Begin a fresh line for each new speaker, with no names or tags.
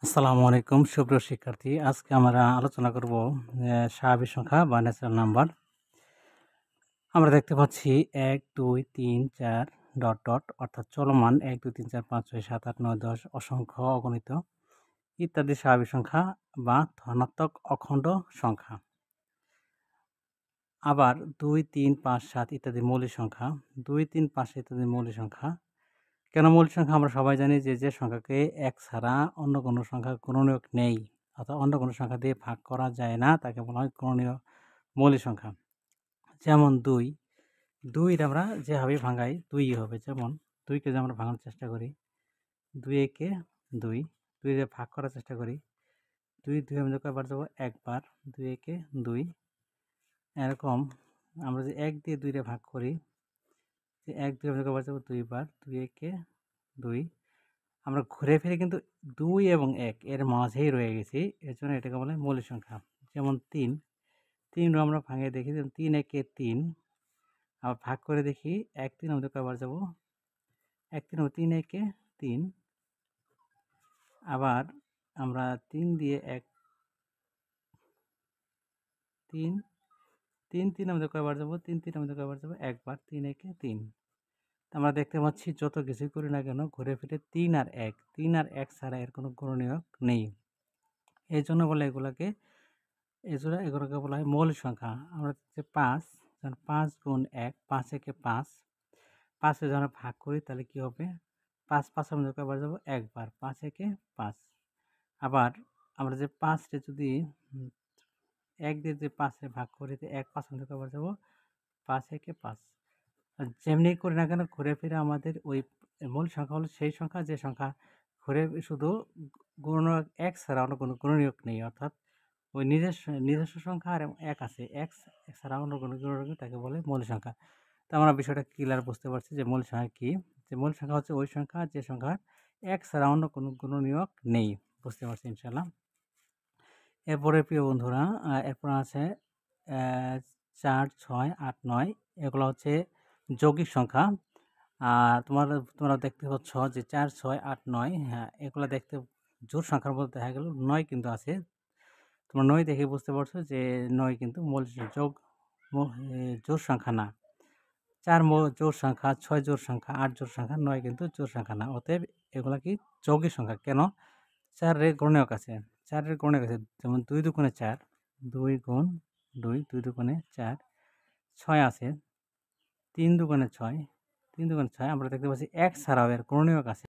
আসসালামু আলাইকুম সুপ্রিয় শিক্ষার্থী। আজকে আমরা আলোচনা করব স্বাভাবিক সংখ্যা বা ন্যাচারাল নাম্বার। আমরা দেখতে পাচ্ছি ১, ২, ৩, ৪ অর্থাৎ চলমান ১, ২, ৩, ৪, ৫, ৬, ৭, ৮, ৯, ১০ অসংখ্য, অগণিত ইত্যাদি স্বাভাবিক সংখ্যা বা ধনাত্মক অখণ্ড সংখ্যা। আবার ২, ৩, ৫, ৭ ইত্যাদি মৌলিক সংখ্যা। ২, ৩, ৫ ইত্যাদি মৌলিক সংখ্যা। কেন মৌলিক সংখ্যা? আমরা সবাই জানি যে সংখ্যাকে ১ ছাড়া অন্য কোনো সংখ্যা গুণনীয়ক নেই, অর্থাৎ অন্য কোনো সংখ্যা দিয়ে ভাগ করা যায় না, তাকে বলা হয় গুণনীয় মৌলিক সংখ্যা। যেমন ২, ২ আমরা যেভাবে ভাঙাই ২ হবে। যেমন ২ কে যদি আমরা ভাঙানোর চেষ্টা করি, ২ একে ২, ২ দিয়ে ভাগ করার চেষ্টা করি, ২ দুই আমরা কয়বার যাব? একবার, ২ একে ২। এরকম আমরা যে ১ দিয়ে ২ রে ভাগ করি, যে ১ দুই আমরা কয়বার যাব? ২ বার, ২ একে ২। আমরা ঘুরে ফিরে কিন্তু ২ এবং ১ এর মাঝেই রয়ে গেছি। এজন্য এটাকে বলে মৌলিক সংখ্যা। যেমন ৩, ৩ ও আমরা ভাঙিয়ে দেখি, যেমন ৩ একে ৩। আবার ভাগ করে দেখি ১ ৩ আমাদের কয়বার যাব? ১ ৩ ও ৩ একে ৩। আবার আমরা ৩ দিয়ে ১ ৩, ৩ ৩ আমাদের কয়বার যাব? ৩ ৩ আমাদের কয়বার যাব? একবার, ৩ একে ৩। আমরা দেখতে পাচ্ছি যত কিছুই করি না কেন ঘুরে ফিরে ৩ আর ১, ৩ আর ১ ছাড়া এর কোনো গুণনীয়ক নেই। এজন্য বলে এগুলোকে বলা হয় মৌলিক সংখ্যা। আমরা যে ৫, যখন ৫ গুণ ১, ৫ একে ৫, ৫ এ যখন আমরা ভাগ করি তাহলে কি হবে? ৫ ৫ এর মধ্যে কয়বার যাব? একবার, ৫ একে ৫। আবার আমরা যে ৫ কে যদি ১ দিয়ে যে ৫ এ ভাগ করি, তো ১ ৫ এর মধ্যে কয়বার যাব? ৫ একে ৫। যেমনি করি না কেন ঘুরে ফিরে আমাদের ওই মূল সংখ্যা হলো সেই সংখ্যা যে সংখ্যা ঘুরে শুধু গুণনীয়ক ১ ছাড়া অন্য কোনো গুণনীয়ক নেই। অর্থাৎ ওই নিজস্ব সংখ্যা আর ১ আছে। ১ ছাড়া অন্য কোনো গুণনীয়ক নেই, তাকে বলে মৌলিক সংখ্যা। তো আমরা বিষয়টা ক্লিয়ার বুঝতে পারছি যে মৌলিক সংখ্যা কি? যে মৌলিক সংখ্যা হচ্ছে ওই সংখ্যা যে সংখ্যার ১ ছাড়া অন্য কোনো গুণনীয়ক নেই। বুঝতে পারছি ইনশাআল্লাহ। এরপরে প্রিয় বন্ধুরা, এরপর আছে ৪, ৬, ৮, ৯ এগুলো হচ্ছে যৌগিক সংখ্যা। আর তোমরা দেখতে পাচ্ছ যে ৪, ৬, ৮, ৯, হ্যাঁ, এগুলো দেখতে জোড় সংখ্যার মধ্যে দেখা গেল ৯ কিন্তু আছে। তোমরা ৯ দেখে বুঝতে পারছো যে ৯ কিন্তু জোড় সংখ্যা না। ৪ জোড় সংখ্যা, ৬ জোড় সংখ্যা, ৮ জোড় সংখ্যা, ৯ কিন্তু জোড় সংখ্যা না। অতএব এগুলা কি যৌগিক সংখ্যা। কেন? ৪ এর গুণনীয়ক আছে। ৪ এর গুণনীয়ক আছে। যেমন ২ দুগুণে ৪, ২ গুণ ২, ২ দুগুণে ৪, ৬ আছে, ৩ দুগুণে ৬, ৩ দুগুণে ৬। আমরা দেখতে পাচ্ছি ১ ছাড়াও এর গুণনীয়ক আছে।